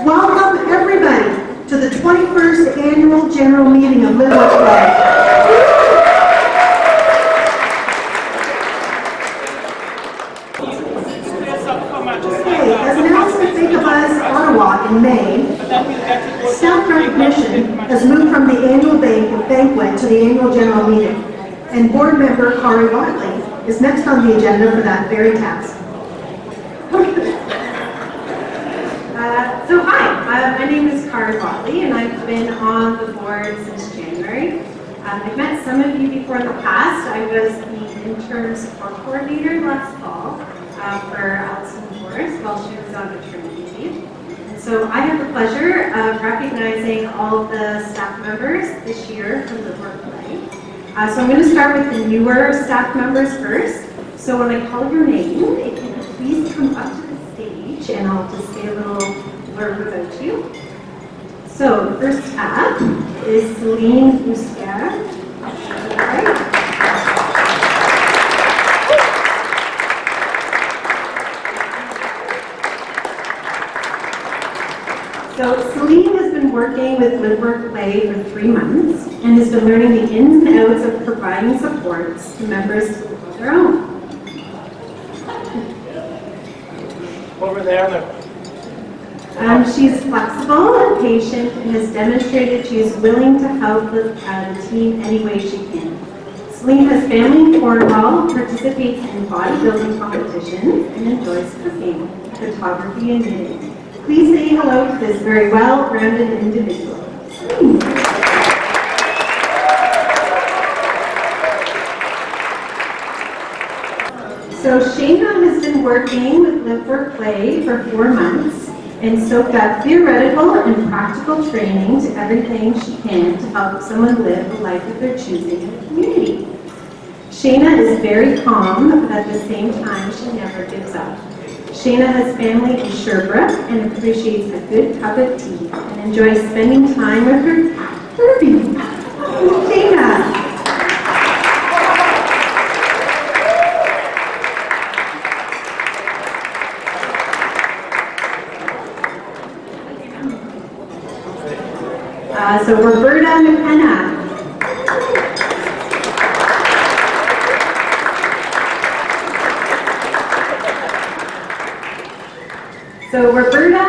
Welcome everybody to the 21st Annual General Meeting of LiveWorkPlay. As announced at Make A Buzz Ottawa in May, staff recognition has moved from the annual banquet to the annual general meeting, and board member Kari Whatley is next on the agenda for that very task. My name is Kari Whatley, and I've been on the board since January. I've met some of you before in the past. I was the interim support coordinator last fall for Allison Forrest while she was on maternity leave. And so I have the pleasure of recognizing all of the staff members this year from LiveWorkPlay. So I'm going to start with the newer staff members first. So when I call your name, if you could please come up to the stage, and I'll just say a little blurb about you. So the first tab is Celine Bousquet. So Celine has been working with LiveWorkPlay for 3 months and has been learning the ins and outs of providing supports to members to live on their own. Over there. She's flexible and patient and has demonstrated she is willing to help the team any way she can. Celine has family in Cornwall, participates in bodybuilding competitions, and enjoys cooking, photography, and knitting. Please say hello to this very well-rounded individual. Celine. So Shayna has been working with LiveWorkPlay for 4 months and soaked up theoretical and practical training to everything she can to help someone live the life of their choosing in the community. Shayna is very calm, but at the same time, she never gives up. Shayna has family in Sherbrooke and appreciates a good cup of tea and enjoys spending time with her cat, Herbie. Shayna. So Roberta McKenna. So Roberta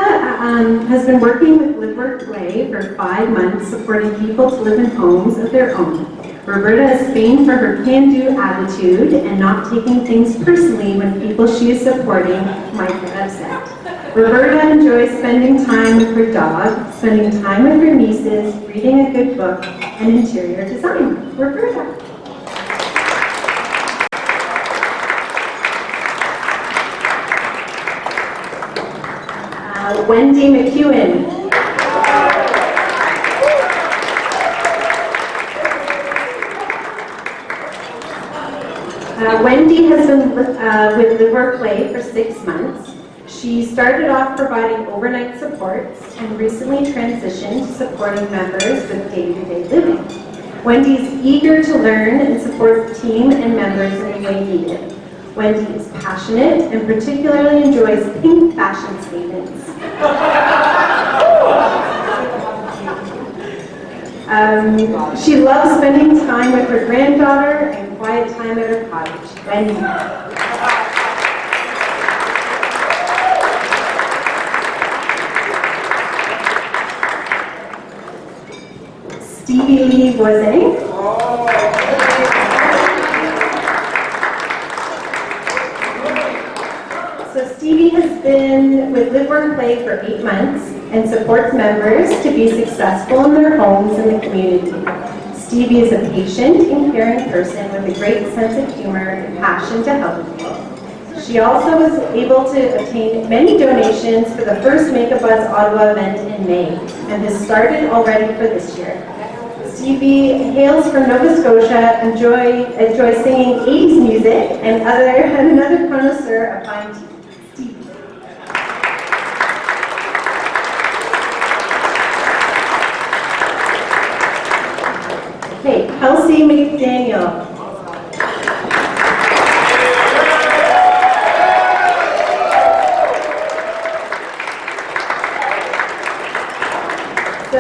has been working with LiveWorkPlay for 5 months, supporting people to live in homes of their own. Roberta is famed for her can-do attitude and not taking things personally when people she is supporting might get upset. Roberta enjoys spending time with her dog, spending time with her nieces, reading a good book, and interior design. Roberta. Wendy McEwen. Wendy has been with LiveWorkPlay for 6 months. She started off providing overnight supports and recently transitioned to supporting members with day-to-day living. Wendy is eager to learn and support the team and members in the way needed. Wendy is passionate and particularly enjoys pink fashion statements. She loves spending time with her granddaughter and quiet time at her cottage. Wendy. Stevie Lee Voisin. So Stevie has been with LiveWorkPlay for 8 months and supports members to be successful in their homes and the community. Stevie is a patient and caring person with a great sense of humor and passion to help people. She also was able to obtain many donations for the first Make A Buzz Ottawa event in May and has started already for this year. Stevie hails from Nova Scotia, enjoys singing 80s music and another connoisseur of fine tea. Stevie. Okay, Kelsey McDaniel.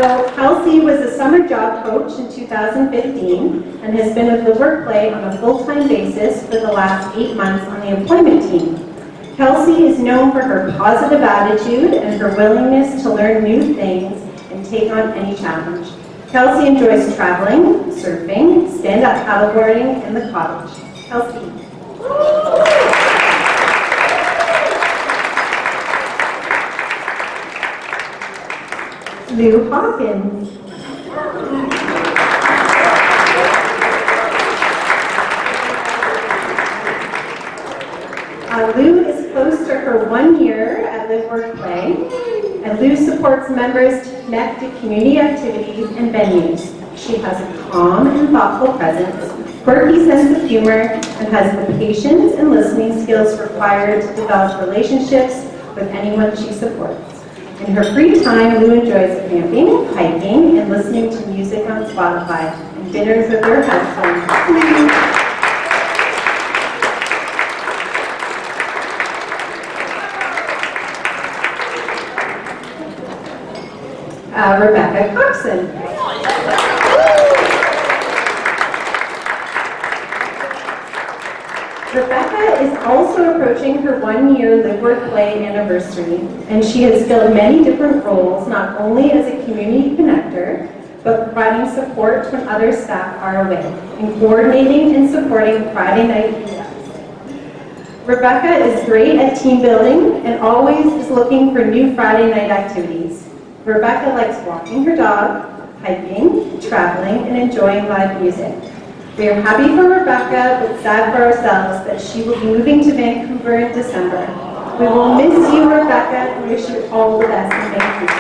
So Kelsey was a summer job coach in 2015 and has been with LiveWorkPlay on a full-time basis for the last 8 months on the employment team. Kelsey is known for her positive attitude and her willingness to learn new things and take on any challenge. Kelsey enjoys traveling, surfing, stand-up paddleboarding, and the cottage. Kelsey. Lou Hawkins. Lou is close to her 1 year at LiveWorkPlay, and Lou supports members to connect to community activities and venues. She has a calm and thoughtful presence, quirky sense of humor, and has the patience and listening skills required to develop relationships with anyone she supports. In her free time, Lou enjoys camping, hiking, and listening to music on Spotify, and dinners with her husband. Rebecca Coxon. Rebecca is also approaching her 1 year LiveWorkPlay anniversary, and she has filled many different roles, not only as a community connector, but providing support when other staff are away, and coordinating and supporting Friday night events. Rebecca is great at team building and always is looking for new Friday night activities. Rebecca likes walking her dog, hiking, traveling, and enjoying live music. We are happy for Rebecca, but sad for ourselves that she will be moving to Vancouver in December. We will miss you, Rebecca, and wish you all the best in Vancouver.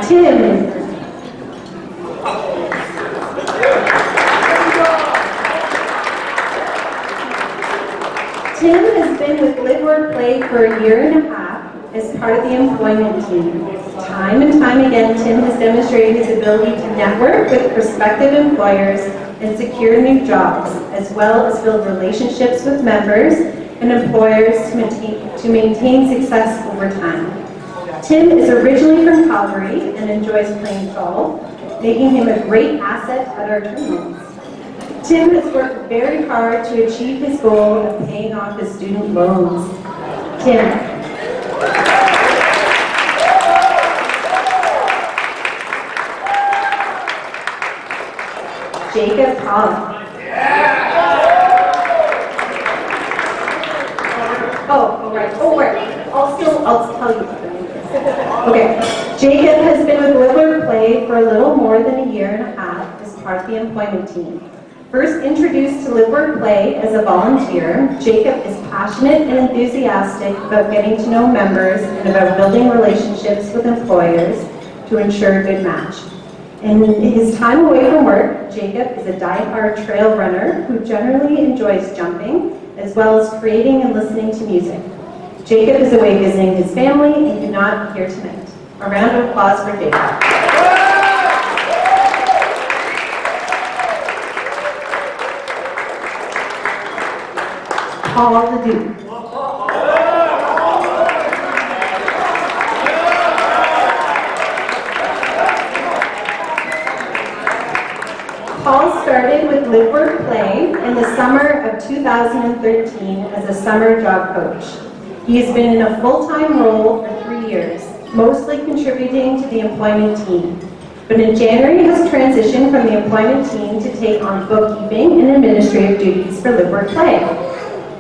Tim. Tim has been with LiveWorkPlay for 1.5 years as part of the employment team. Time and time again, Tim has demonstrated his ability to network with prospective employers and secure new jobs, as well as build relationships with members and employers to maintain success over time. Tim is originally from Calgary and enjoys playing golf, making him a great asset at our tournaments. Tim has worked very hard to achieve his goal of paying off his student loans. Tim. Jacob Hall. Oh, right. I'll tell you about it. Okay. Jacob has been with LiveWorkPlay for a little more than 1.5 years as part of the employment team. First introduced to LiveWorkPlay as a volunteer, Jacob is passionate and enthusiastic about getting to know members and about building relationships with employers to ensure a good match. In his time away from work, Jacob is a die-hard trail runner who generally enjoys jumping, as well as creating and listening to music. Jacob is away visiting his family and could not be here tonight. A round of applause for Jacob. Paul the Duke. Paul started with LiveWorkPlay in the summer of 2013 as a summer job coach. He has been in a full-time role for 3 years, mostly contributing to the employment team. But in January has transitioned from the employment team to take on bookkeeping and administrative duties for LiveWorkPlay.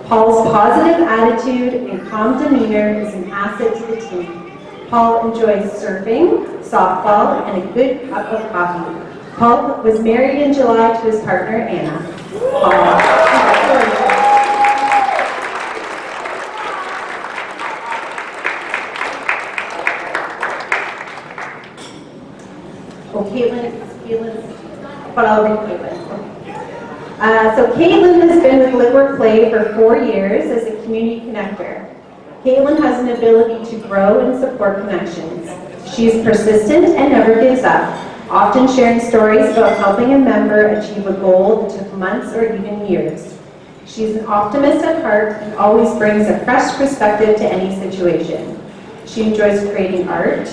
Paul's positive attitude and calm demeanor is an asset to the team. Paul enjoys surfing, softball, and a good cup of coffee. Paul was married in July to his partner, Anna. Caitlin has been with LiveWorkPlay for 4 years as a community connector. Caitlin has an ability to grow and support connections. She is persistent and never gives up, often sharing stories about helping a member achieve a goal that took months or even years. She's an optimist at heart and always brings a fresh perspective to any situation. She enjoys creating art,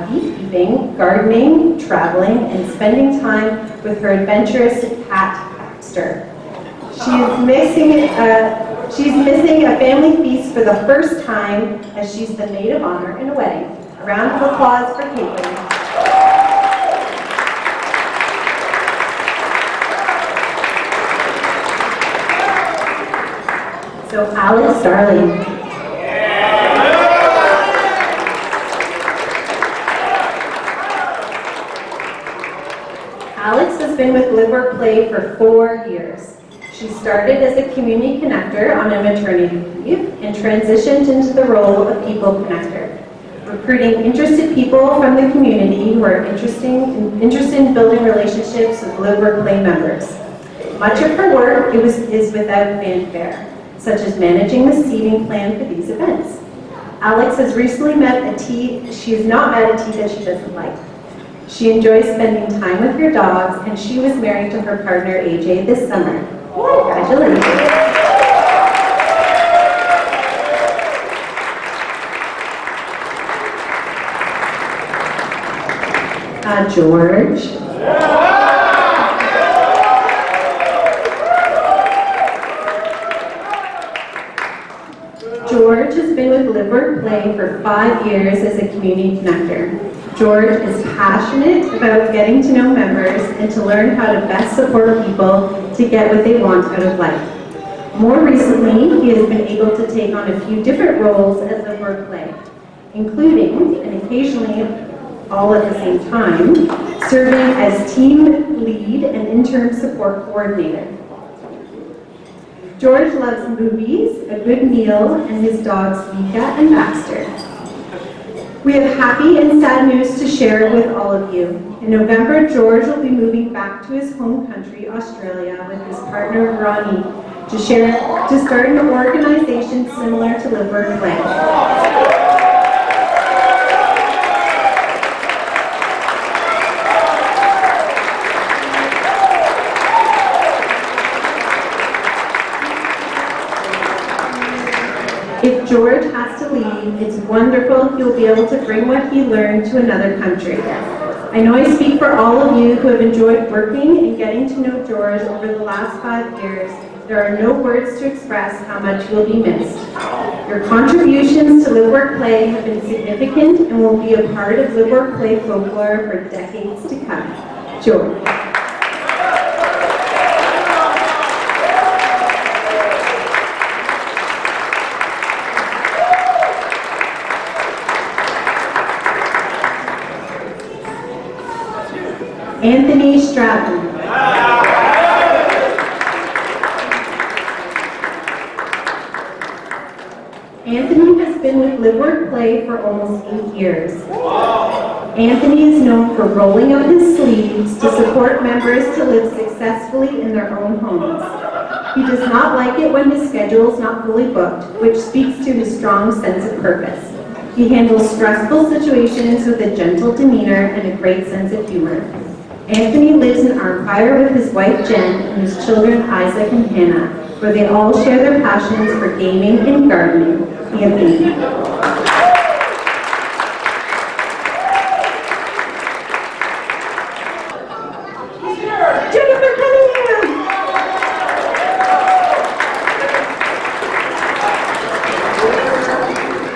beekeeping, gardening, traveling, and spending time with her adventurous cat, Baxter. She's missing a family feast for the first time as she's the maid of honor in a wedding. A round of applause for Caitlin. So Alex Darling. Alex has been with LiveWorkPlay for 4 years. She started as a community connector on a maternity leave and transitioned into the role of people connector, recruiting interested people from the community who are interested in building relationships with LiveWorkPlay members. Much of her work is without fanfare, such as managing the seating plan for these events. Alex has recently met a tea, she has not met a tea that she doesn't like. She enjoys spending time with her dogs, and she was married to her partner AJ this summer. Congratulations. George. George has been with LiveWorkPlay for 5 years as a community connector. George is passionate about getting to know members and to learn how to best support people to get what they want out of life. More recently, he has been able to take on a few different roles at LiveWorkPlay, including, and occasionally all at the same time, serving as team lead and interim support coordinator. George loves movies, a good meal, and his dogs Mika and Baxter. We have to and sad news to share with all of you. In November, George will be moving back to his home country, Australia, with his partner, Ronnie, to start an organization similar to LiveWorkPlay. If George has to leave, it's wonderful he'll be able to bring what he learned to another country. I know I speak for all of you who have enjoyed working and getting to know George over the last 5 years. There are no words to express how much you'll be missed. Your contributions to LiveWorkPlay have been significant and will be a part of LiveWorkPlay folklore for decades to come. George. Anthony Stratton. Anthony has been with LiveWorkPlay for almost 8 years. Anthony is known for rolling out his sleeves to support members to live successfully in their own homes. He does not like it when his schedule is not fully booked, which speaks to his strong sense of purpose. He handles stressful situations with a gentle demeanor and a great sense of humor. Anthony lives in Armpire with his wife Jen and his children Isaac and Hannah, where they all share their passions for gaming and gardening. Anthony. Jennifer Cunningham.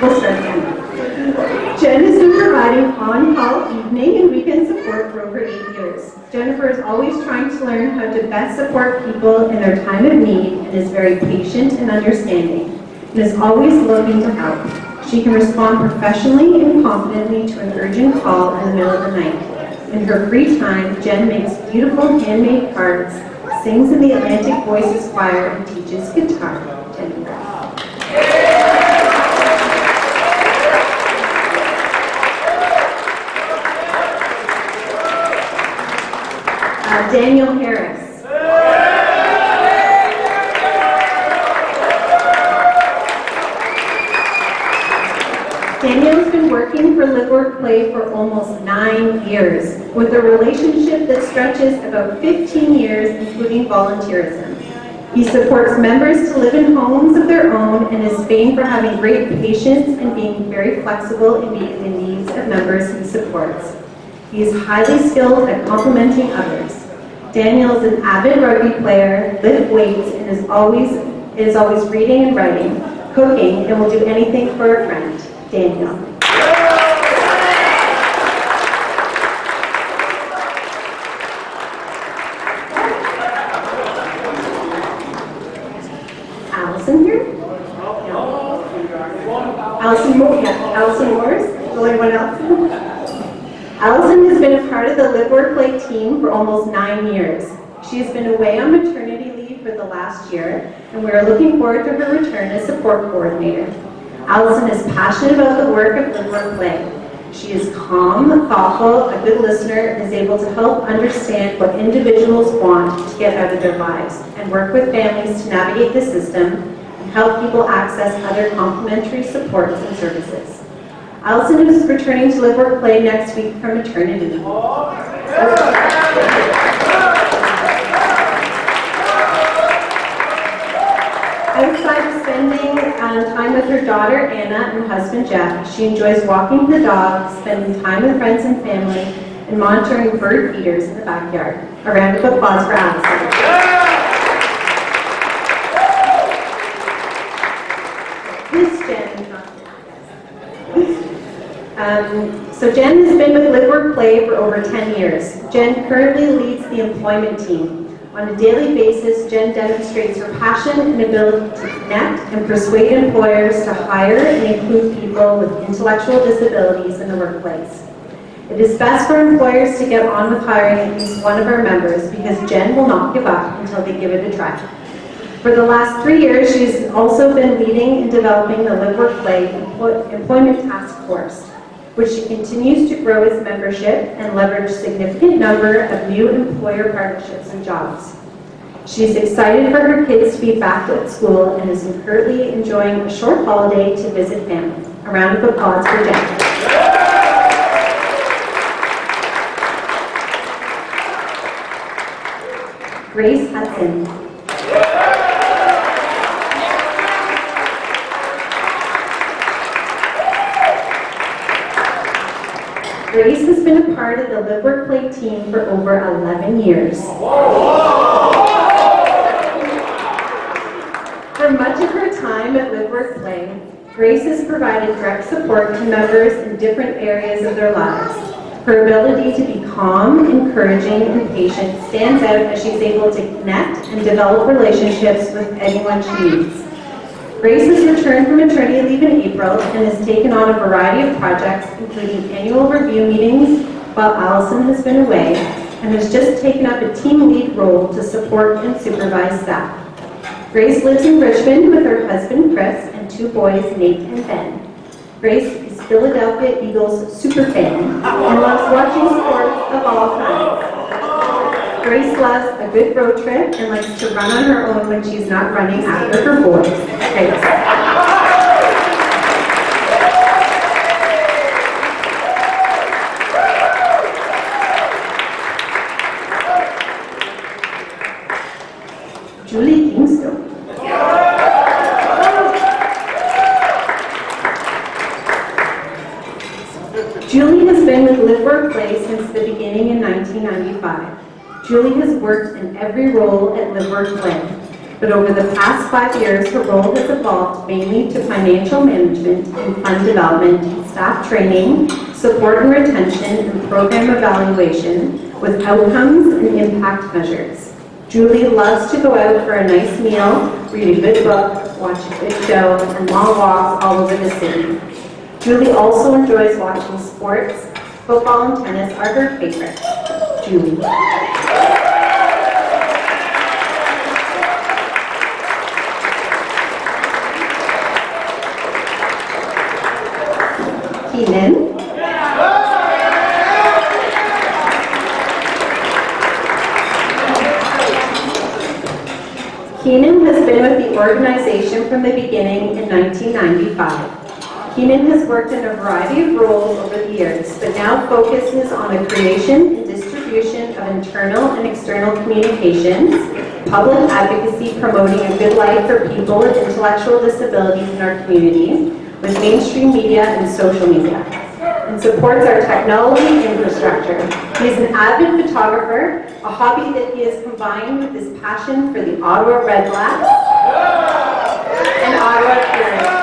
We'll start again. Jen has been providing on-call evening and weekend support for over 8 years. Jennifer is always trying to learn how to best support people in their time of need and is very patient and understanding, and is always looking to help. She can respond professionally and confidently to an urgent call in the middle of the night. In her free time, Jen makes beautiful handmade cards, sings in the Atlantic Voices Choir, and teaches guitar. Jennifer. Daniel Harris. Daniel has been working for LiveWorkPlay for almost 9 years, with a relationship that stretches about 15 years, including volunteerism. He supports members to live in homes of their own and is famed for having great patience and being very flexible in meeting the needs of members he supports. He is highly skilled at complimenting others. Daniel is an avid rugby player, lifts weights, and is always reading and writing, cooking, and will do anything for a friend. Daniel. Allison here? No. Allison Morris? Is there anyone else? Allison has been a part of the LiveWorkPlay team for almost 9 years. She has been away on maternity leave for the last year, and we are looking forward to her return as support coordinator. Allison is passionate about the work of LiveWorkPlay. She is calm, thoughtful, a good listener, and is able to help understand what individuals want to get out of their lives, and work with families to navigate the system and help people access other complementary supports and services. Allison is returning to LiveWorkPlay next week from maternity leave. Outside of spending time with her daughter Anna and husband Jeff, she enjoys walking the dog, spending time with friends and family, and monitoring bird feeders in the backyard. A round of applause for Allison. So Jen has been with LiveWorkPlay for over 10 years. Jen currently leads the employment team. On a daily basis, Jen demonstrates her passion and ability to connect and persuade employers to hire and include people with intellectual disabilities in the workplace. It is best for employers to get on with hiring at least one of our members because Jen will not give up until they give it a try. For the last 3 years, she has also been leading and developing the LiveWorkPlay Employment Task Force, which she continues to grow its membership and leverage a significant number of new employer partnerships and jobs. She's excited for her kids to be back at school and is currently enjoying a short holiday to visit family. A round of applause for Jen. Grace Hudson. Grace has been a part of the LiveWorkPlay team for over 11 years. For much of her time at LiveWorkPlay, Grace has provided direct support to members in different areas of their lives. Her ability to be calm, encouraging, and patient stands out as she's able to connect and develop relationships with anyone she meets. Grace has returned from maternity leave in April and has taken on a variety of projects, including annual review meetings while Allison has been away, and has just taken up a team lead role to support and supervise staff. Grace lives in Richmond with her husband Chris and 2 boys, Nate and Ben. Grace is Philadelphia Eagles super fan and loves watching sports of all kinds. Grace loves a good road trip and likes to run on her own when she's not running after her boys. Thanks. Julie Kingston. Julie has been with LiveWorkPlay since the beginning in 1995. Julie has worked in every role at LiveWorkPlay, but over the past 5 years, her role has evolved mainly to financial management and fund development, staff training, support and retention, and program evaluation with outcomes and impact measures. Julie loves to go out for a nice meal, read a good book, watch a good show, and long walks all over the city. Julie also enjoys watching sports. Football and tennis are her favorites. Julie. Keenan. Keenan has been with the organization from the beginning in 1995. Keenan has worked in a variety of roles over the years, but now focuses on the creation and distribution of internal and external communications, public advocacy promoting a good life for people with intellectual disabilities in our community with mainstream media and social media, and supports our technology infrastructure. He is an avid photographer, a hobby that he has combined with his passion for the Ottawa Red Blacks and Ottawa Keenan.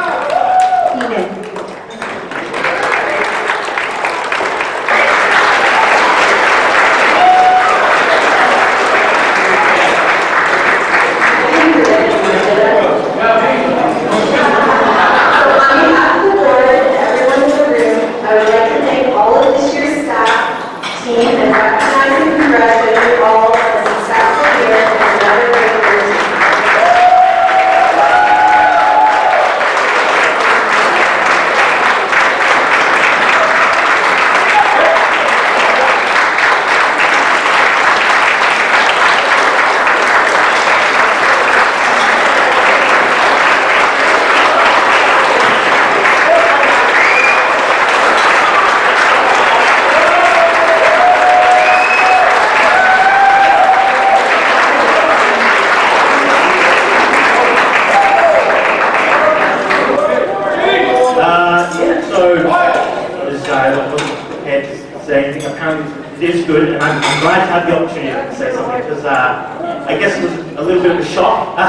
It is good, and I'm glad to have the opportunity to say something because I guess it was a little bit of a shock for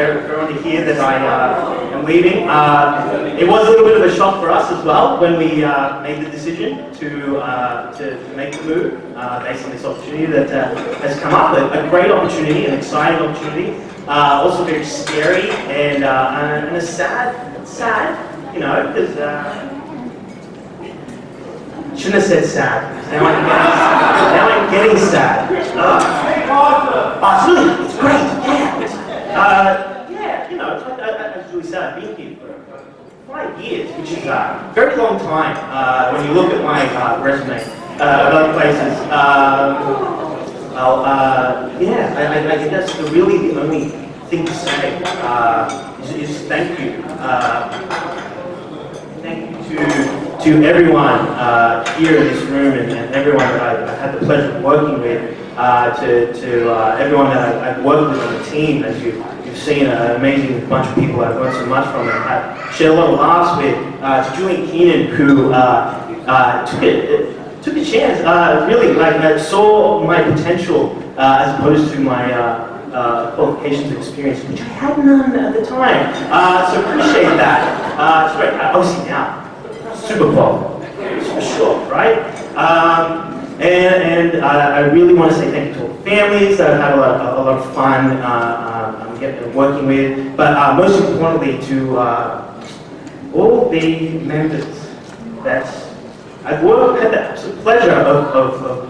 everyone to hear that I am leaving. It was a little bit of a shock for us as well when we made the decision to make the move based on this opportunity that has come up. A great opportunity, an exciting opportunity, also very scary and a sad, you know, because. Shouldn't have said sad. Now I'm getting sad. It's great. Yeah, you know, I was really sad. I've been here for 5 years, which is a very long time when you look at my resume of other places. Yeah, I think that's really the only thing to say is thank you. Thank you to everyone here in this room and everyone that I've had the pleasure of working with, to everyone that I've worked with on the team, as you've seen an amazing bunch of people I've learned so much from and I've shared a lot of laughs with, to Julie and Keenan who took a chance, really saw my potential as opposed to my qualifications and experience, which I had none at the time. So appreciate that. It's great. Obviously now. Super Bowl, for sure, right? And I really want to say thank you to all the families that I've had a lot of fun working with, but most importantly to all the members that I've had the absolute pleasure of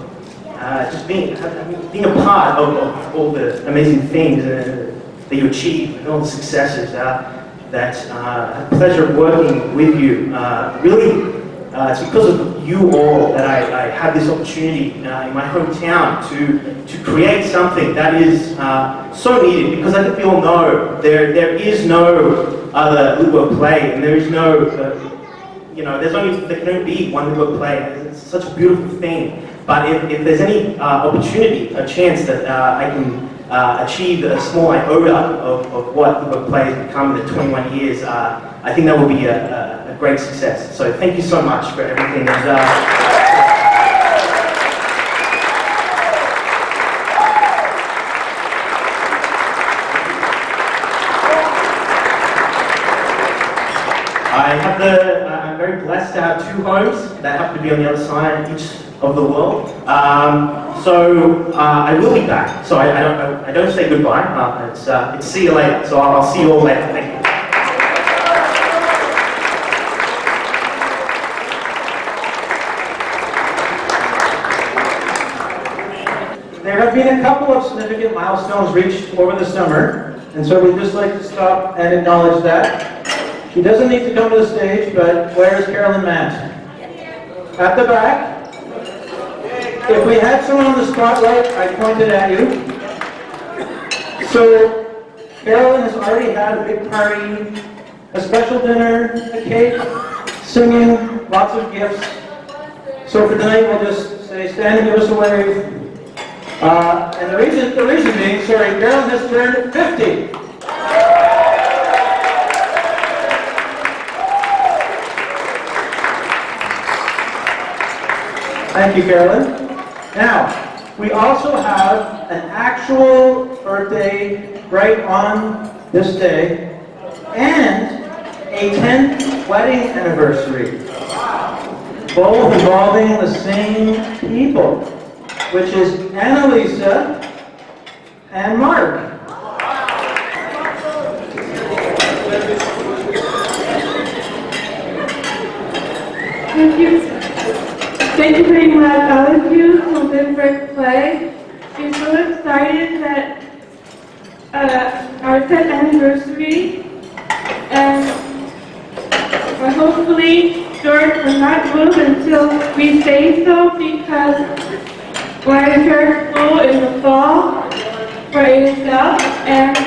just being a part of all the amazing things that you achieve and all the successes. That I have the pleasure of working with you. Really, it's because of you all that I had this opportunity in my hometown to create something that is so needed, because I think we all know there is no other LiveWorkPlay, and there is no, there can only be one LiveWorkPlay. It's such a beautiful thing. But if there's any opportunity, a chance that I can achieve a small iota of what LiveWorkPlay has become in the 21 years, I think that will be a great success. So thank you so much for everything. And, I'm very blessed to have 2 homes that happen to be on the other side each of the world. So I will be back. So I don't say goodbye. It's see you later. So I'll see you all later. Thank you. There have been a couple of significant milestones reached over the summer, and so we'd just like to stop and acknowledge that. She doesn't need to come to the stage, but where is Carol and Matt? At the back. If we had someone on the spotlight, I pointed at you. So, Carolyn has already had a big party, a special dinner, a cake, singing, lots of gifts. So for tonight, we'll just say, stand and give us a wave. And the reason being, sorry, Carolyn has turned 50. Thank you, Carolyn. Now, we also have an actual birthday right on this day, and a 10th wedding anniversary. Both involving the same people, which is Analisa and Mark. Thank you. Thank you very much, all of you for LiveWorkPlay. I'm so excited that our 10th anniversary, and hopefully George will not move until we say so, because we're in church school in the fall for ASL, and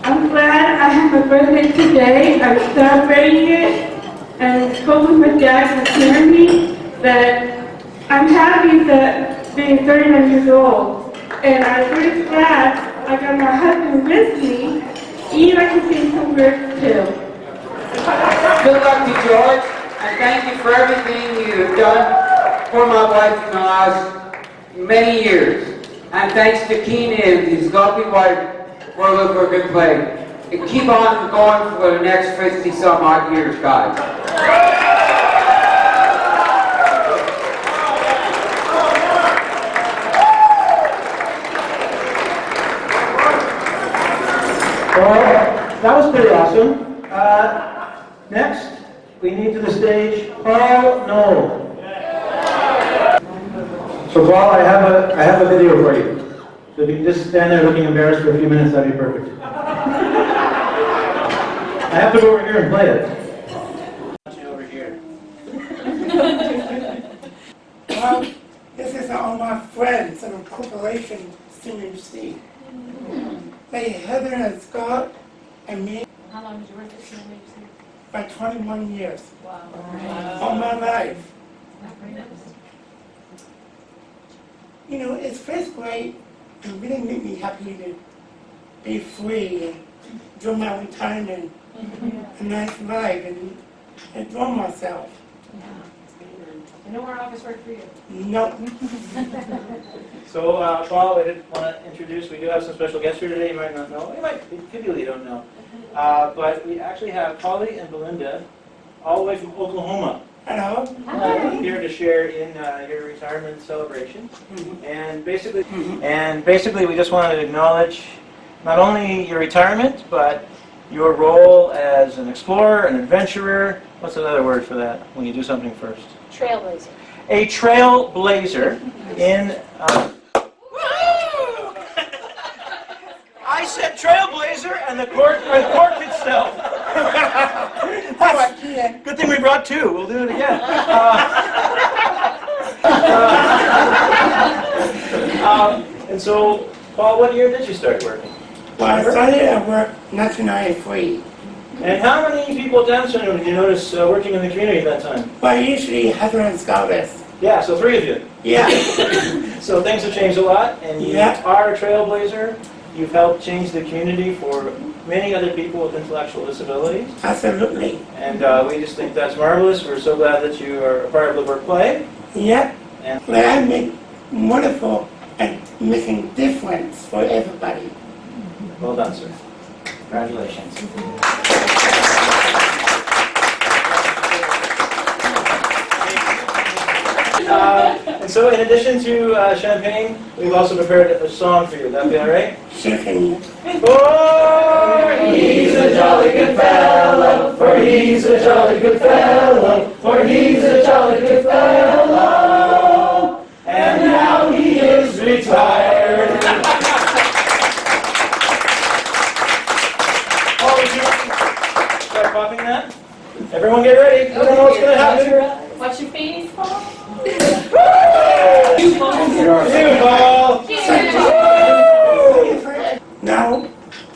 I'm glad I have a birthday today. I'm celebrating it, and hoping my dad will hear me, that I'm happy that being 39 years old, and I'm really glad I got my husband with me, even I can sing some words too. Good luck to George, and thank you for everything you've done for my wife in the last many years. And thanks to Keenan, his lovely wife, for LiveWorkPlay. And keep on going for the next 50 some odd years, guys. Well, that was pretty awesome. Next, we need to the stage Knoll. So Paul, I have a video for you. So if you can just stand there looking embarrassed for a few minutes, that'd be perfect. I have to go over here and play it. Over here. Well, this is all my friends of the corporation CMC. They, Heather and Scott and me. How long did you work at CMC? By 21 years. Wow. All my life. You know, it's first grade. It really made me happy to be free and enjoy my retirement, a nice life, and enjoy myself. And no more office work for you. No. So, Paul, I did want to introduce, we do have some special guests here today. You might not know. Typically you don't know. But we actually have Holly and Belinda, all the way from Oklahoma. Hello. Here to share in your retirement celebration. And basically we just wanted to acknowledge not only your retirement, but your role as an explorer, an adventurer. What's another word for that when you do something first? Trailblazer. A trailblazer in... I said trailblazer and the cork itself. Good thing we brought two. We'll do it again. And so, Paul, what year did you start working? Well, I started at work 1993. And how many people down syndrome did you notice working in the community at that time? But usually Heather and Scott is. Yeah, so three of you. Yeah. So things have changed a lot, and you Yeah. are a trailblazer. You've helped change the community for many other people with intellectual disabilities. Absolutely. And we just think that's marvelous. We're so glad that you are a part of LiveWorkPlay. Yep. And Glad I make wonderful and making difference for everybody. well done, sir. Congratulations. And so in addition to champagne, we've also prepared a song for you. Would that be all right? Sure can. For he's a jolly good fellow, for he's a jolly good fellow, for he's a jolly good fellow, and now he is retired. Oh, would you start popping that? Everyone get ready. I don't know what's going to happen. What's your face, Paul? You, Paul. Now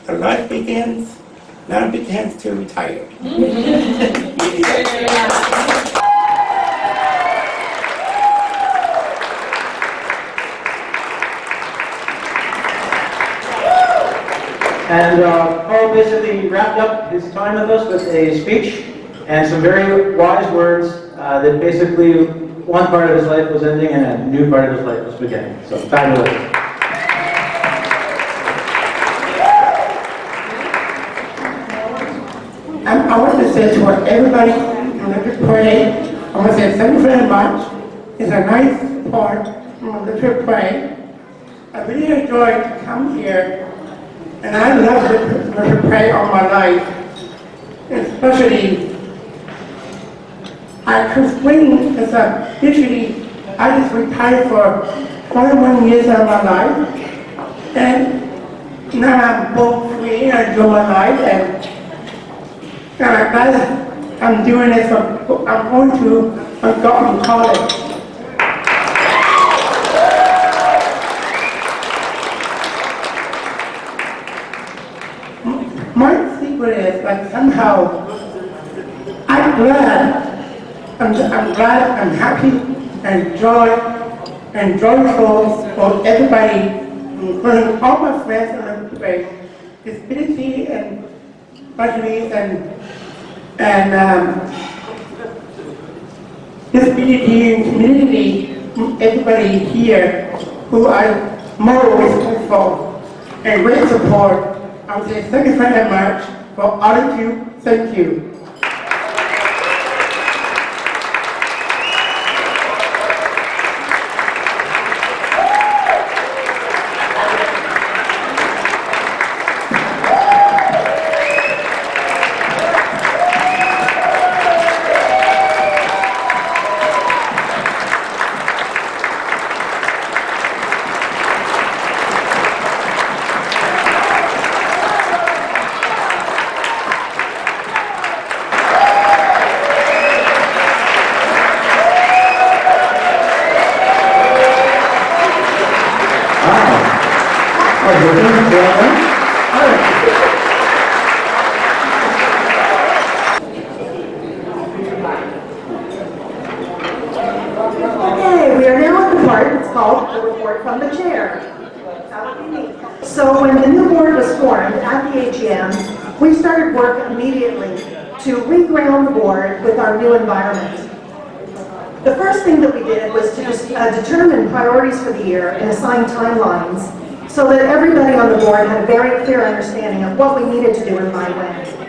the life begins. Now it begins to retire. And Paul basically wrapped up his time with us with a speech and some very wise words that basically one part of his life was ending and a new part of his life was beginning. So fabulous. I want to say to everybody in the parade, I want to say thank you very much. It's a nice part of the parade. I really enjoyed to come here, and I love the parade all my life. Especially, I could swing as a literally, I just retired for 21 years of my life, and now I'm both free and enjoy my life, and I'm glad I'm doing this. I'm going to Garden College. My secret is like somehow I'm glad, I'm happy, and joyful for everybody, including all my friends around the place, disability and specialties and disability and community, everybody here who are more respectful and great support. I would say thank you very much for all of you. Thank you. Okay, we are now at the part that's called the report from the chair. That would be me. So when the new board was formed at the AGM, we started work immediately to reground the board with our new environment. The first thing that we did was to determine priorities for the year and assign timelines so that everybody on the board had a very clear understanding of what we needed to do and by when.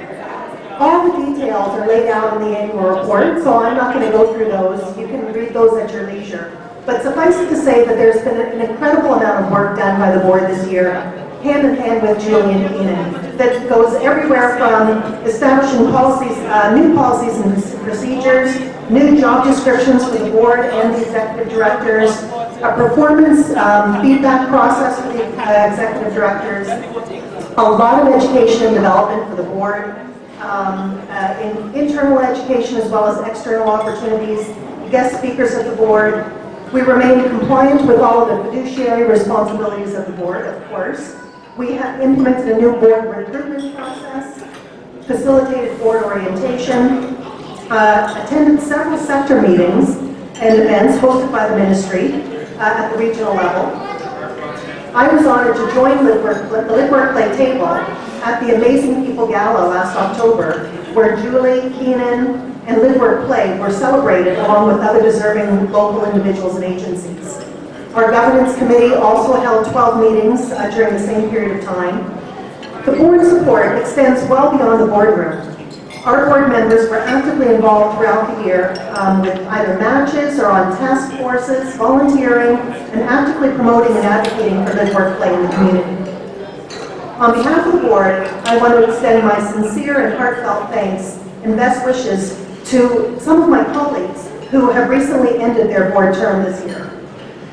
All the details are laid out in the annual report, so I'm not going to go through those. You can read those at your leisure. But suffice it to say that there's been an incredible amount of work done by the board this year, hand in hand with Julie and Keenan, that goes everywhere from establishing policies, new policies and procedures, new job descriptions for the board and the executive directors, a performance feedback process for the executive directors, a lot of education and development for the board, in internal education as well as external opportunities, guest speakers at the board. We remain compliant with all of the fiduciary responsibilities of the board, of course. We have implemented a new board recruitment process, facilitated board orientation, attended several sector meetings and events hosted by the ministry at the regional level. I was honored to join the LiveWorkPlay table at the Amazing People Gala last October, where Julie, Keenan, and LiveWorkPlay were celebrated along with other deserving local individuals and agencies. Our governance committee also held 12 meetings during the same period of time. The board support extends well beyond the boardroom. Our board members were actively involved throughout the year with either matches or on task forces, volunteering, and actively promoting and advocating for LiveWorkPlay in the community. On behalf of the board, I want to extend my sincere and heartfelt thanks and best wishes to some of my colleagues who have recently ended their board term this year.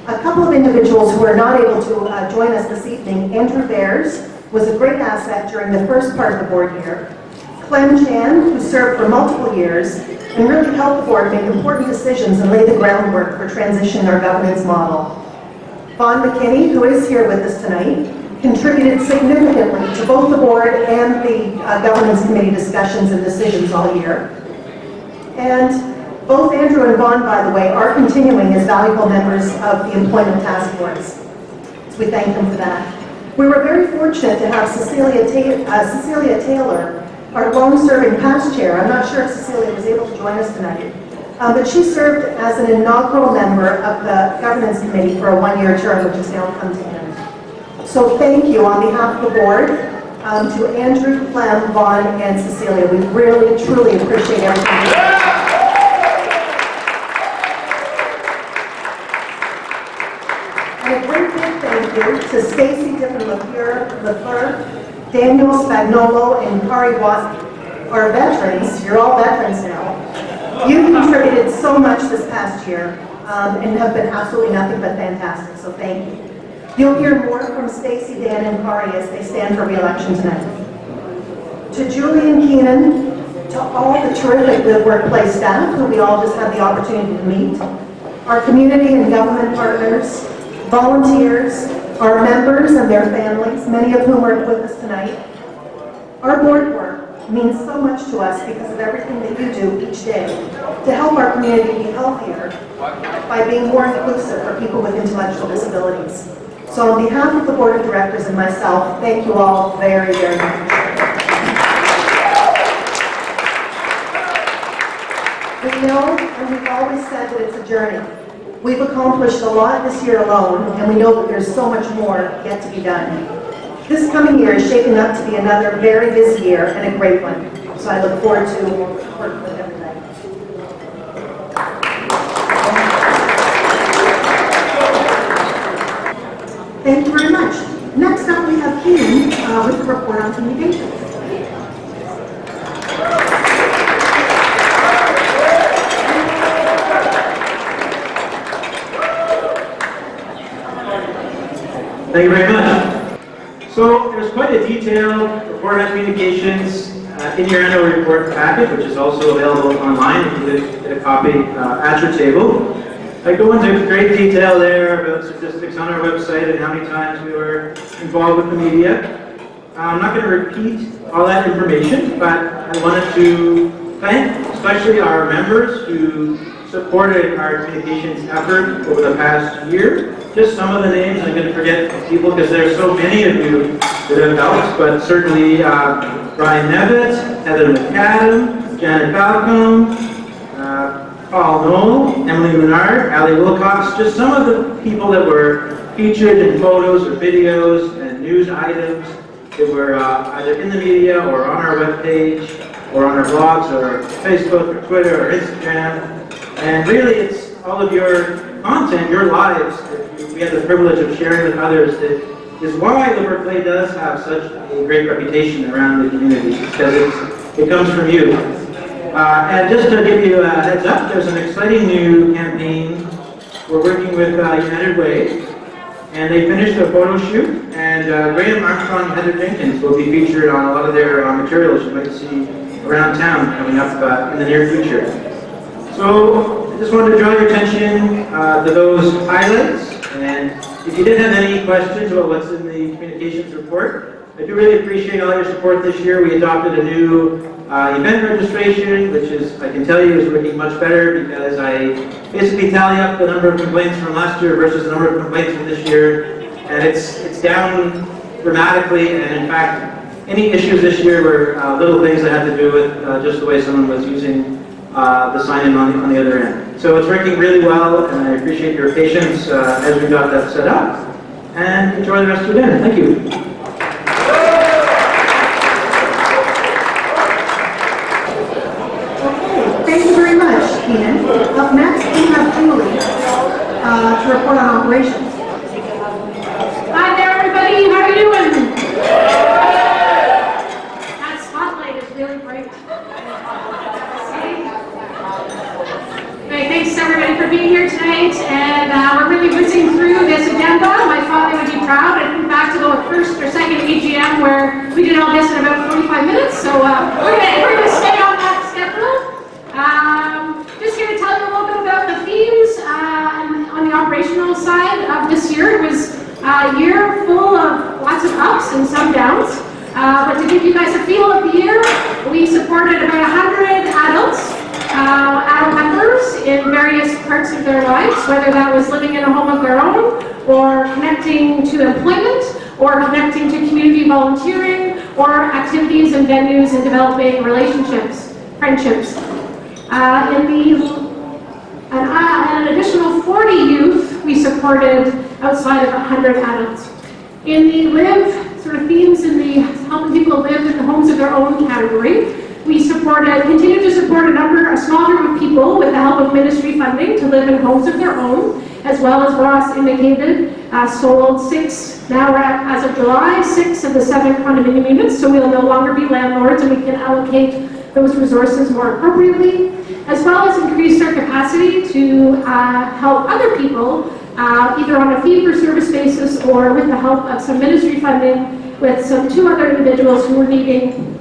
A couple of individuals who are not able to join us this evening, Andrew Bears was a great asset during the first part of the board year. Clem Chan, who served for multiple years and really helped the board make important decisions and lay the groundwork for transitioning our governance model. Vaughn McKinney, who is here with us tonight, contributed significantly to both the board and the governance committee discussions and decisions all year. And both Andrew and Vaughn, by the way, are continuing as valuable members of the Employment Task Force. So we thank them for that. We were very fortunate to have Cecilia Taylor, our long-serving past chair. I'm not sure if Cecilia was able to join us tonight, but she served as an inaugural member of the Governance Committee for a one-year term, which has now come to end. So thank you on behalf of the board to Andrew, Clem, Vaughn, and Cecilia. We really, truly appreciate everything. And a great big thank you to Stacy Diffin-Lafleur, Daniel Spagnolo, and Kari Whatley, our veterans. You're all veterans now. You've contributed so much this past year and have been absolutely nothing but fantastic, so thank you. You'll hear more from Stacy, Dan, and Kari as they stand for re-election tonight. To Julie and Keenan, to all the terrific LiveWorkPlay staff who we all just had the opportunity to meet, our community and government partners, volunteers, our members and their families, many of whom are with us tonight. Our board work means so much to us because of everything that you do each day to help our community be healthier by being more inclusive for people with intellectual disabilities. So on behalf of the board of directors and myself, thank you all very, very much. We know, and we've always said that it's a journey. We've accomplished a lot this year alone, and we know that there's so much more yet to be done. This coming year is shaping up to be another very busy year and a great one. So I look forward to working with everybody. Thank you very much. Next up we have Keenan with the report on communications. Thank you very much. So there's quite a detailed report on communications in your annual report packet, which is also available online if you get a copy at your table. I go into great detail there about statistics on our website and how many times we were involved with the media. I'm not going to repeat all that information, but I wanted to thank especially our members who supported our communications effort over the past year. Just some of the names, I'm going to forget people because there are so many of you that have helped, but certainly Brian Nevitt, Heather McAdam, Janet Falcom, Paul Knoll, Emily Menard, Ali Wilcox, just some of the people that were featured in photos or videos and news items that were either in the media or on our webpage or on our blogs or Facebook or Twitter or Instagram. And really it's all of your content, your lives, that we have the privilege of sharing with others that is why LiveWorkPlay does have such a great reputation around the community, because it comes from you. And just to give you a heads up, there's an exciting new campaign. We're working with United Way, and they finished a photo shoot, and Graham Armstrong and Heather Jenkins will be featured on a lot of their materials you might see around town coming up in the near future. So I just wanted to draw your attention to those highlights, and if you did have any questions about what's in the communications report, I do really appreciate all your support this year. We adopted a new event registration, which is, I can tell you, is working much better because I basically tally up the number of complaints from last year versus the number of complaints from this year, and it's down dramatically, and in fact, any issues this year were little things that had to do with just the way someone was using the sign-in on the other end. So it's working really well, and I appreciate your patience as we got that set up, and enjoy the rest of your dinner. Thank you. Thank you very much, Keenan. Up next, we have Julie to report on operations. Hi there, everybody. How are you doing? That spotlight is really bright. Okay, thanks everybody for being here tonight, and we're really whizzing through this agenda. My father would be proud. I think back to the first or second AGM where we did all this in about 45 minutes, so we're gonna stay on that schedule. Just here to tell you a little bit about the themes on the operational side of this year. It was a year full of lots of ups and some downs. But to give you guys a feel of the year, we supported about 100 adult members in various parts of their lives, whether that was living in a home of their own, or connecting to employment, or connecting to community volunteering, or activities and venues and developing relationships, friendships. An additional 40 youth we supported outside of 100 adults. In the live sort of themes in the helping people live in the homes of their own category, we continue to support a small group of people with the help of ministry funding to live in homes of their own, as well as Ross indicated, sold 6, now we're at, as of July, 6 of the 7 condominium units, so we'll no longer be landlords and we can allocate those resources more appropriately, as well as increase our capacity to help other people, either on a fee-for-service basis or with the help of some ministry funding with 2 other individuals who were needing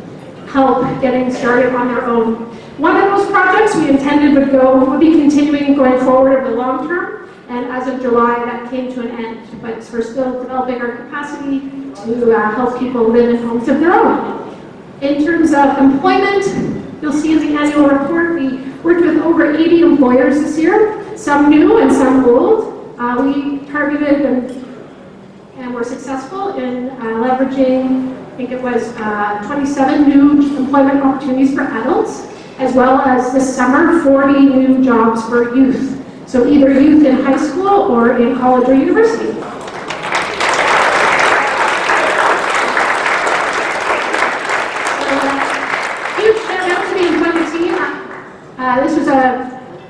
help getting started on their own. One of those projects we intended would be continuing going forward in the long term, and as of July that came to an end, but we're still developing our capacity to help people live in homes of their own. In terms of employment, you'll see in the annual report we worked with over 80 employers this year, some new and some old. We targeted and were successful in leveraging, I think it was 27 new employment opportunities for adults, as well as this summer 40 new jobs for youth. So either youth in high school or in college or university.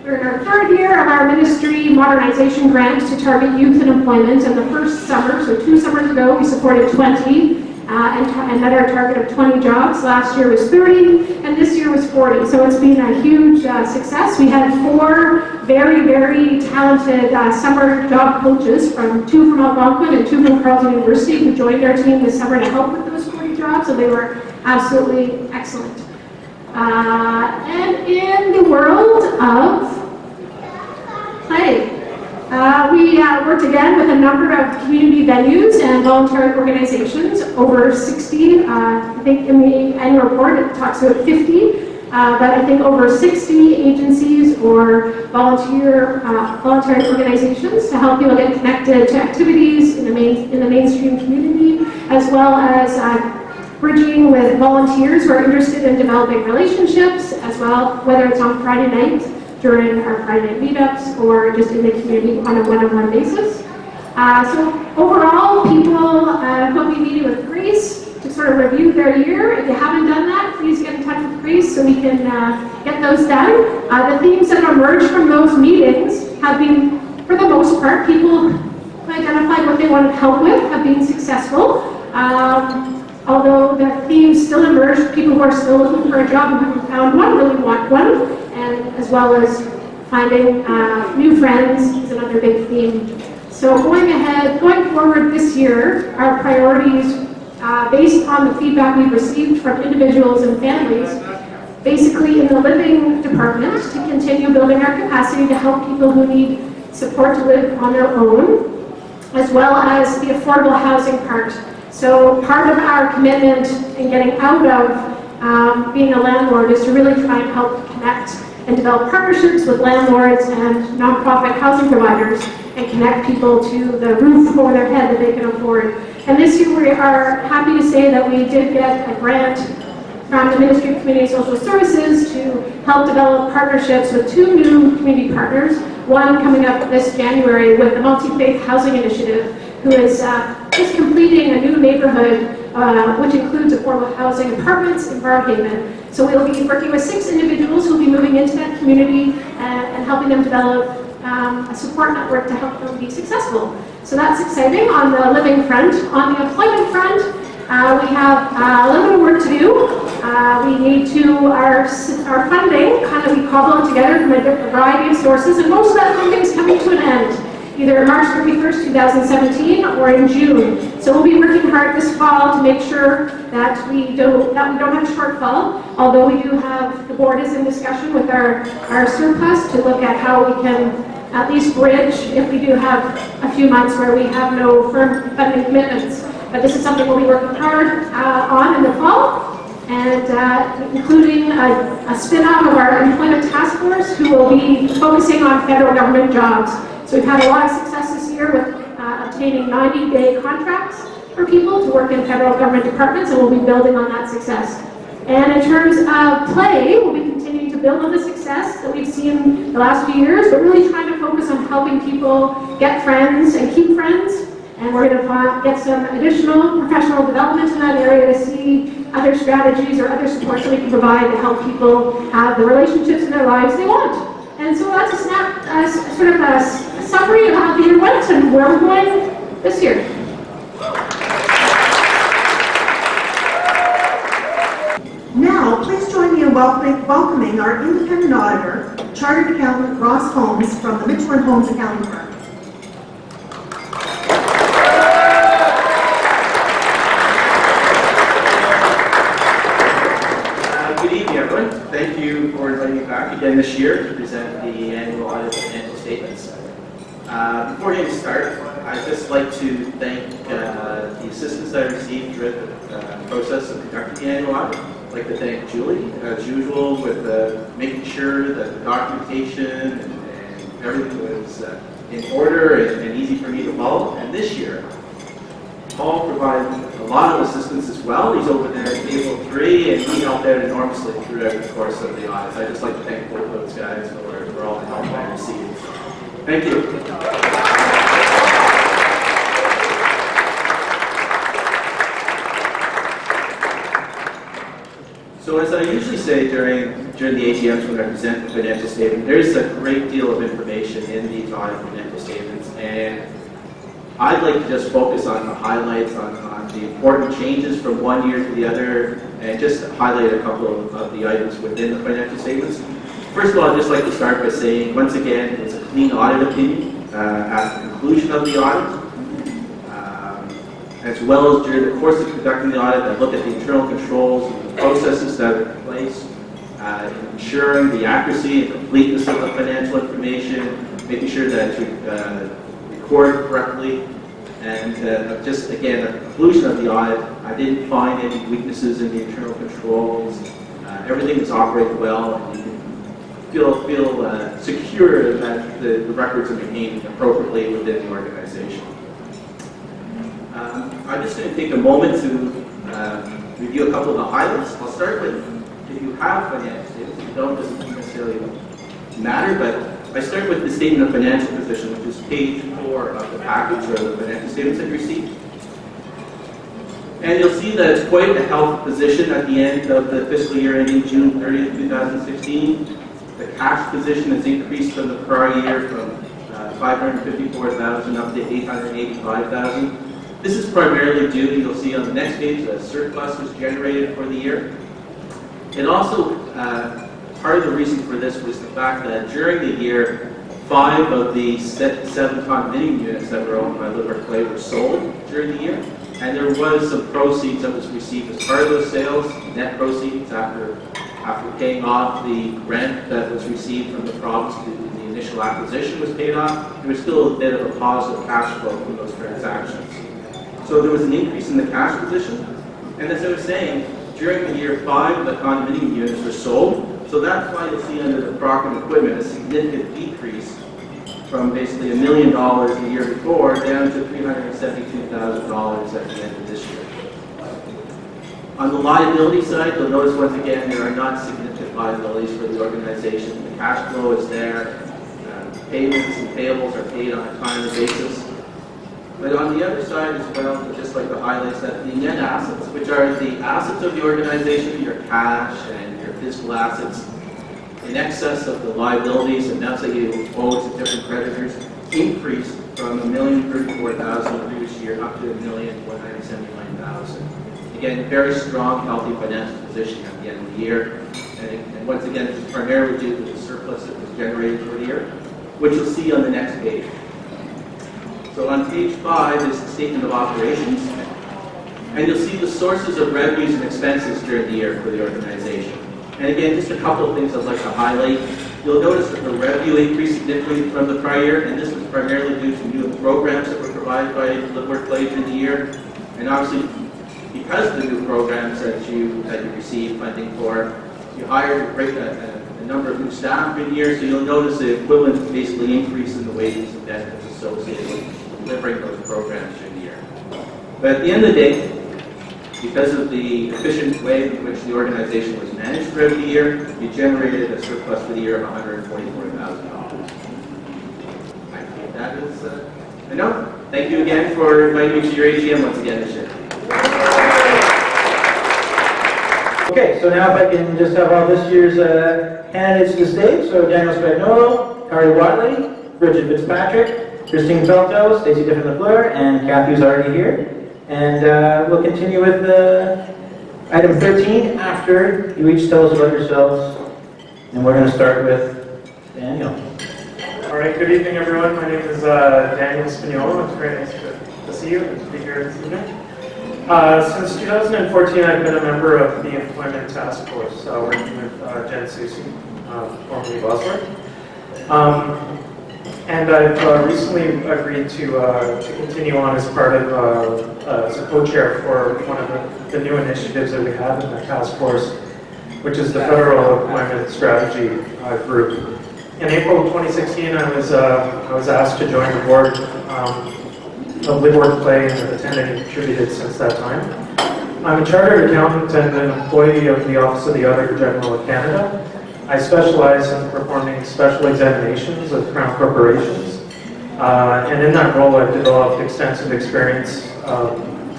We're in our 3rd year of our ministry modernization grant to target youth and employment. And the first summer, so 2 summers ago, we supported 20 and met our target of 20 jobs. Last year was 30, and this year was 40. So it's been a huge success. We had 4 very, very talented summer job coaches, 2 from Algonquin and 2 from Carleton University, who joined our team this summer to help with those 40 jobs, and they were absolutely excellent. And in the world of play, we worked again with a number of community venues and voluntary organizations, over 60, I think in the annual report it talks about 50, but I think over 60 agencies or voluntary organizations to help people get connected to activities in the mainstream community, as well as bridging with volunteers who are interested in developing relationships as well, whether it's on Friday night during our Friday night meetups or just in the community on a one-on-one basis. So overall, people will be meeting with Grace to sort of review their year. If you haven't done that, please get in touch with Grace so we can get those done. The themes that emerged from those meetings have been, for the most part, people who identified what they wanted help with have been successful. Although the themes still emerge, people who are still looking for a job and haven't found one really want one, and as well as finding new friends is another big theme. So going forward this year, our priorities, based on the feedback we've received from individuals and families, basically in the living department, to continue building our capacity to help people who need support to live on their own, as well as the affordable housing part. So part of our commitment in getting out of being a landlord is to really try and help connect and develop partnerships with landlords and nonprofit housing providers and connect people to the roof over their head that they can afford. And this year we are happy to say that we did get a grant from the Ministry of Community and Social Services to help develop partnerships with 2 new community partners, one coming up this January with the Multi-Faith Housing Initiative, who is just completing a new neighborhood which includes affordable housing apartments in Barrhaven. So we'll be working with 6 individuals who will be moving into that community and helping them develop a support network to help them be successful. So that's exciting on the living front. On the employment front, we have a little bit of work to do. We need to, our funding, kind of we cobble it together from a variety of sources, and most of that funding is coming to an end, either March 31st, 2017 or in June. So we'll be working hard this fall to make sure that we don't have a shortfall, although we do have, the board is in discussion with our surplus to look at how we can at least bridge if we do have a few months where we have no firm funding commitments. But this is something we'll be working hard on in the fall, and including a spin-off of our employment task force who will be focusing on federal government jobs. So we've had a lot of success this year with obtaining 90-day contracts for people to work in federal government departments, and we'll be building on that success. And in terms of play, we'll be continuing to build on the success that we've seen the last few years, but really trying to focus on helping people get friends and keep friends. And we're going to get some additional professional development in that area to see other strategies or other supports that we can provide to help people have the relationships in their lives they want. And so that's sort of a summary of how the year went and where we're going this year. Now, please join me in welcoming our independent auditor, Chartered Accountant Ross Holmes from the Mitchell & Holmes accounting firm. Good evening, everyone. Thank you for inviting me back again this year to present the annual audit financial statements. Before getting started, I'd just like to thank the assistance that I received throughout the process of conducting the annual audit. I'd like to thank Julie, as usual, with making sure that the documentation and everything was in order and easy for me to follow. And this year, Paul provided a lot of assistance as well. He's over there at table 3, and he helped out enormously throughout the course of the audit. So I'd just like to thank both of those guys for all the help I received. Thank you. So as I usually say during the AGMs when I present the financial statement, there's a great deal of information in these audit financial statements, and I'd like to just focus on the highlights, on the important changes from one year to the other, and just highlight a couple of the items within the financial statements. First of all, I'd just like to start by saying, once again, it's a clean audit opinion at the conclusion of the audit. As well as during the course of conducting the audit, I look at the internal controls and the processes that are in place, ensuring the accuracy and completeness of the financial information, making sure that it's recorded correctly, and just again, at the conclusion of the audit, I didn't find any weaknesses in the internal controls. Everything is operating well, and you can feel secure that the records are maintained appropriately within the organization. I'm just going to take a moment to review a couple of the highlights. I'll start with, if you have financial statements, if you don't, it doesn't necessarily matter, but I start with the statement of financial position, which is page 4 of the package, or the financial statements that you received. And you'll see that it's quite a healthy position at the end of the fiscal year ending June 30th, 2016. The cash position has increased from the prior year from $554,000 up to $885,000. This is primarily due, you'll see on the next page, a surplus was generated for the year. It also, part of the reason for this was the fact that during the year, 5 of the 7 condominium units that were owned by LiveWorkPlay were sold during the year. And there was some proceeds that was received as part of those sales, net proceeds after paying off the rent that was received from the province. The initial acquisition was paid off. There was still a bit of a positive cash flow from those transactions. So there was an increase in the cash position, and as I was saying, during the year 5 of the condominium units were sold, so that's why you'll see under the property and equipment a significant decrease from basically $1 million the year before down to $372,000 at the end of this year. On the liability side, you'll notice once again there are not significant liabilities for the organization. The cash flow is there, payments and payables are paid on a timely basis. But on the other side as well, just like the highlights, that the net assets, which are the assets of the organization, your cash and your physical assets, in excess of the liabilities and amounts that you owe to different creditors, increased from $1,034,000 the previous year up to $1,179,000. Again, very strong, healthy financial position at the end of the year. And once again, this is primarily due to the surplus that was generated for the year, which you'll see on the next page. So on page 5 is the statement of operations, and you'll see the sources of revenues and expenses during the year for the organization. And again, just a couple of things I'd like to highlight. You'll notice that the revenue increased significantly from the prior year, and this was primarily due to new programs that were provided by LiveWorkPlay during the year. And obviously, because of the new programs that you received funding for, you hired a number of new staff during the year, so you'll notice the equivalent basically increase in the wages and benefits associated with delivering those programs during the year. But at the end of the day, because of the efficient way in which the organization was managed throughout the year, we generated a surplus for the year of $144,000. I think that is a note. Thank you again for inviting me to your AGM once again this year. Okay, so now if I can just have all this year's candidates to the stage. So Daniel Spagnolo, Kari Whatley, Bridget Fitzpatrick, Christine Felto, Stacey Diffin-LaFleur, and Cathy is already here. And we'll continue with item 13 after you each tell us about yourselves. And we're going to start with Daniel. All right, good evening, everyone. My name is Daniel Spagnolo. It's very nice to see you and to be here this evening. Since 2014, I've been a member of the Employment Task Force, working with Jen Susi, formerly Buzzword. And I've recently agreed to continue on as part of, as a co-chair for one of the new initiatives that we have in the task force, which is the Federal Employment Strategy Group. In April of 2016, I was asked to join the board of LiveWorkPlay and have attended and contributed since that time. I'm a chartered accountant and an employee of the Office of the Auditor General of Canada. I specialize in performing special examinations of Crown corporations. And in that role, I've developed extensive experience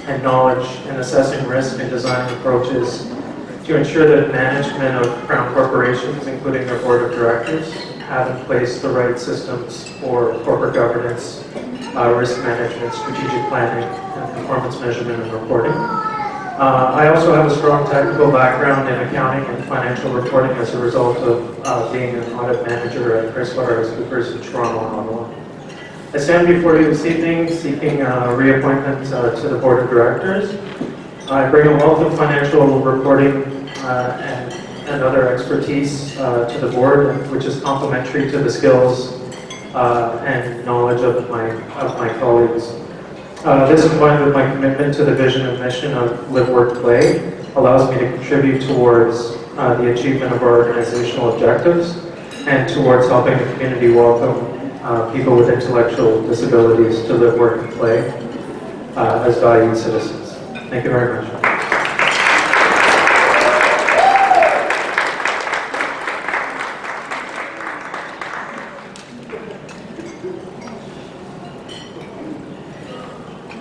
and knowledge in assessing risk and designing approaches to ensure that management of Crown corporations, including their board of directors, have in place the right systems for corporate governance, risk management, strategic planning, and performance measurement and reporting. I also have a strong technical background in accounting and financial reporting as a result of being an audit manager at PricewaterhouseCoopers in Toronto and Ottawa. I stand before you this evening seeking reappointment to the board of directors. I bring a wealth of financial reporting and other expertise to the board, which is complementary to the skills and knowledge of my colleagues. This, combined with my commitment to the vision and mission of LiveWorkPlay, allows me to contribute towards the achievement of our organizational objectives and towards helping the community welcome people with intellectual disabilities to live, work, and play as valued citizens. Thank you very much.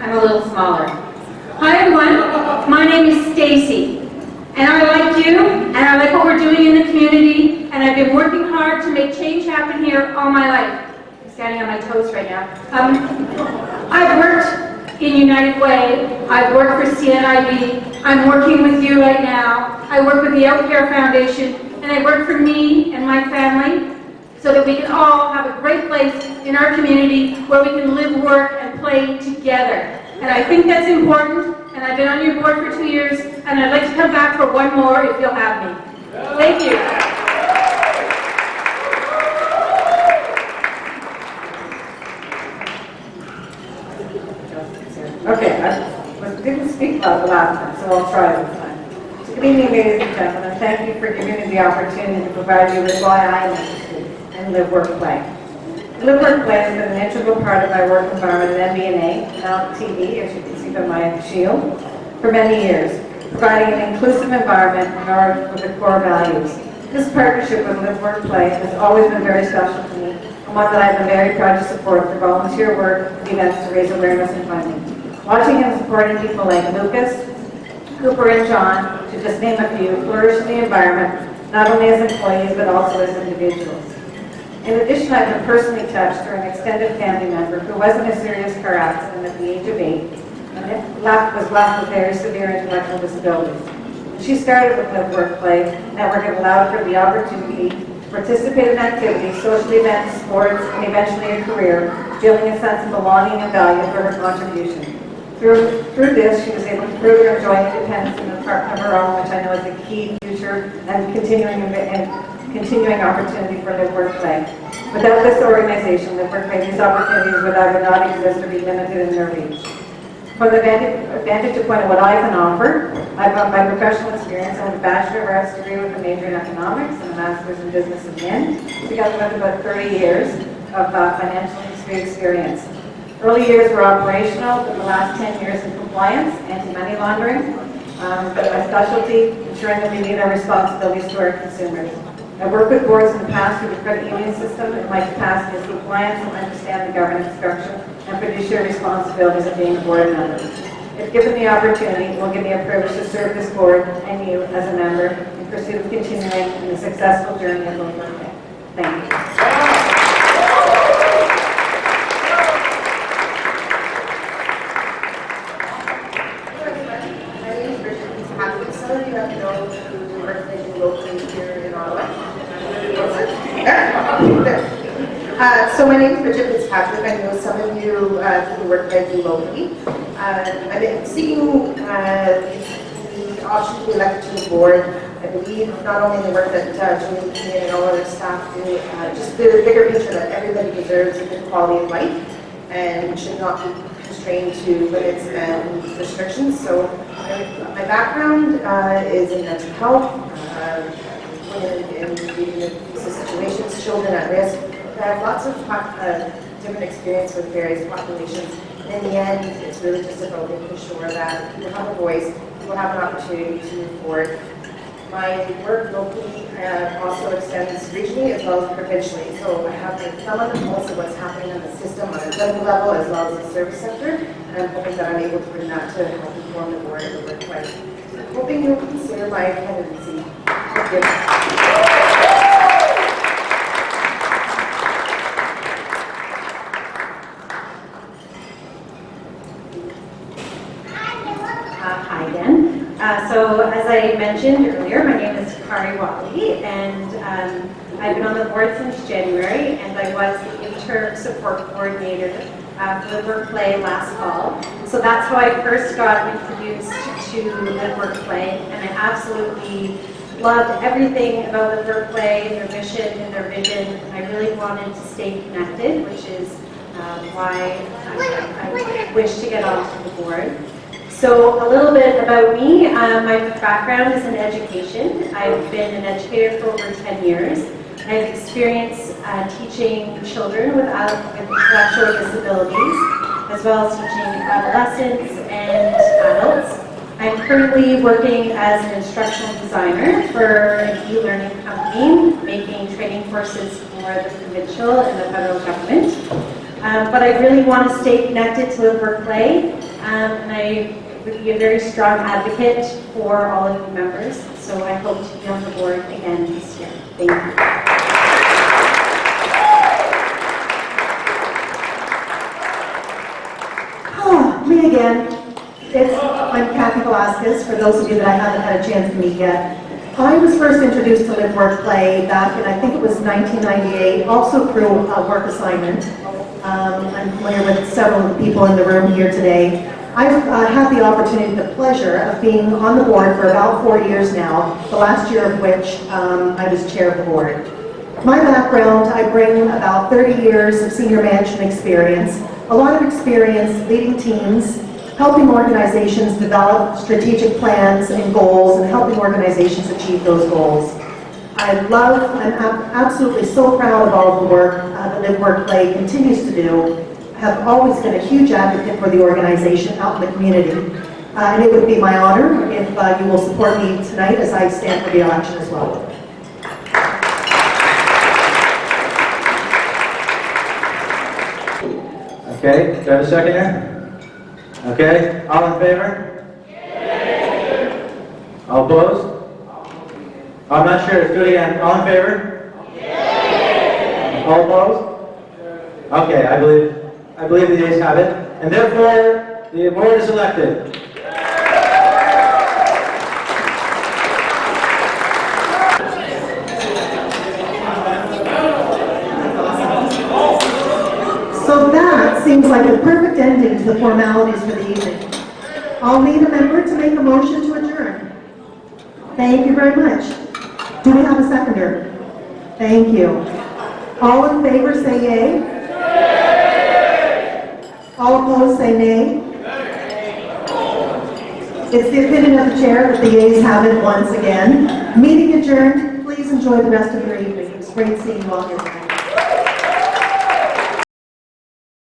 I'm a little smaller. Hi everyone, my name is Stacy, and I like you, and I like what we're doing in the community, and I've been working hard to make change happen here all my life. I'm standing on my toes right now. I've worked in United Way, I've worked for CNIB, I'm working with you right now, I work with the Out Care Foundation, and I work for me and my family, so that we can all have a great place in our community where we can live, work, and play together. And I think that's important, and I've been on your board for 2 years, and I'd like to come back for one more if you'll have me. Thank you. Okay, I didn't speak loud the last time, so I'll try this time. So good evening, ladies and gentlemen. Thank you for giving me the opportunity to provide you with why I'm interested in Live, Work, Play. Live, Work, Play has been an integral part of my work environment at MBNA, now TV, as you can see by my shield, for many years, providing an inclusive environment in order with the core values. This partnership with Live, Work, Play has always been very special to me, and one that I've been very proud to support for volunteer work and events to raise awareness and funding. Watching and supporting people like Lucas, Cooper, and John, to just name a few, flourish in the environment, not only as employees, but also as individuals. In addition, I've been personally touched through an extended family member who was in a serious car accident at the age of 8 and was left with very severe intellectual disabilities. She started with Live, Work, Play network that allowed her the opportunity to participate in activities, social events, sports, and eventually a career, feeling a sense of belonging and value for her contribution. Through this, she was able to further enjoy independence in the apartment of her own, which I know is a key future and continuing opportunity for Live, Work, Play. Without this organization, Live, Work, Play, these opportunities would either not exist or be limited in their reach. From the vantage point of what I can offer, I've got my professional experience. I have a Bachelor of Arts degree with a major in economics and a Master's in business again, together with about 30 years of financial industry experience. Early years were operational, but the last 10 years in compliance compliance, anti-money laundering. My specialty, ensuring that we meet our responsibilities to our consumers. I've worked with boards in the past through the credit union system, and my capacity is compliance and understand the governance structure and fiduciary responsibilities of being a board member. If given the opportunity, it will give me a privilege to serve this board and you as a member in pursuit of continuing in the successful journey of LiveWorkPlay. Thank you. Some of you have known through working locally here in Ottawa. So my name is Bridget Fitzpatrick. I know some of you through the work that I do locally. I've been seeking the option to be elected to the board. I believe not only the work that Julie, Keenan, and all other staff do, just the bigger picture that everybody deserves a good quality of life and should not be constrained to limits and restrictions. So my background is in mental health, in dealing with situations, children at risk. I have lots of different experience with various populations. And in the end, it's really just about making sure that people have a voice, people have an opportunity to move forward. My work locally also extends regionally as well as provincially. So I have my thumb on the pulse of what's happening in the system on a global level as well as the service sector. And I'm hoping that I'm able to bring that to help inform the board of the workplace. So I'm hoping you'll consider my candidacy. Thank you. Hi again. So as I mentioned earlier, my name is Kari, and I've been on the board since January, and I was the interim support coordinator for LiveWorkPlay last fall. So that's how I first got introduced to LiveWorkPlay, and I absolutely loved everything about LiveWorkPlay, their mission and their vision, and I really wanted to stay connected, which is why I wish to get onto the board. So a little bit about me. My background is in education. I've been an educator for over 10 years. I have experience teaching children with intellectual disabilities, as well as teaching adolescents and adults. I'm currently working as an instructional designer for an e-learning company, making training courses for the provincial and the federal government. But I really want to stay connected to LiveWorkPlay, and I would be a very strong advocate for all of you members. So I hope to be on the board again this year. Thank you. Oh, me again. I'm Cathy Velazquez, for those of you that I haven't had a chance to meet yet. I was first introduced to LiveWorkPlay back in, I think it was 1998, also through a work assignment. I'm familiar with several of the people in the room here today. I've had the opportunity, the pleasure of being on the board for about 4 years now, the last year of which I was chair of the board. My background, I bring about 30 years of senior management experience, a lot of experience leading teams, helping organizations develop strategic plans and goals, and helping organizations achieve those goals. I'm absolutely so proud of all of the work that LiveWorkPlay continues to do. Have always been a huge advocate for the organization out in the community. And it would be my honor if you will support me tonight as I stand for the election as well. Okay, do I have a second here? Okay, all in favor? Yay. All opposed? I'm not sure, let's do it again. All in favor? Yay. All opposed? Okay, I believe the ayes have it, and therefore the board is elected. So that seems like a perfect ending to the formalities for the evening. I'll need a member to make a motion to adjourn. Thank you very much. Do we have a seconder? Thank you. All in favor say yay. All opposed say nay. It's the opinion of the chair that the yeas have it once again. Meeting adjourned. Please enjoy the rest of your evening. It was great seeing you all here tonight.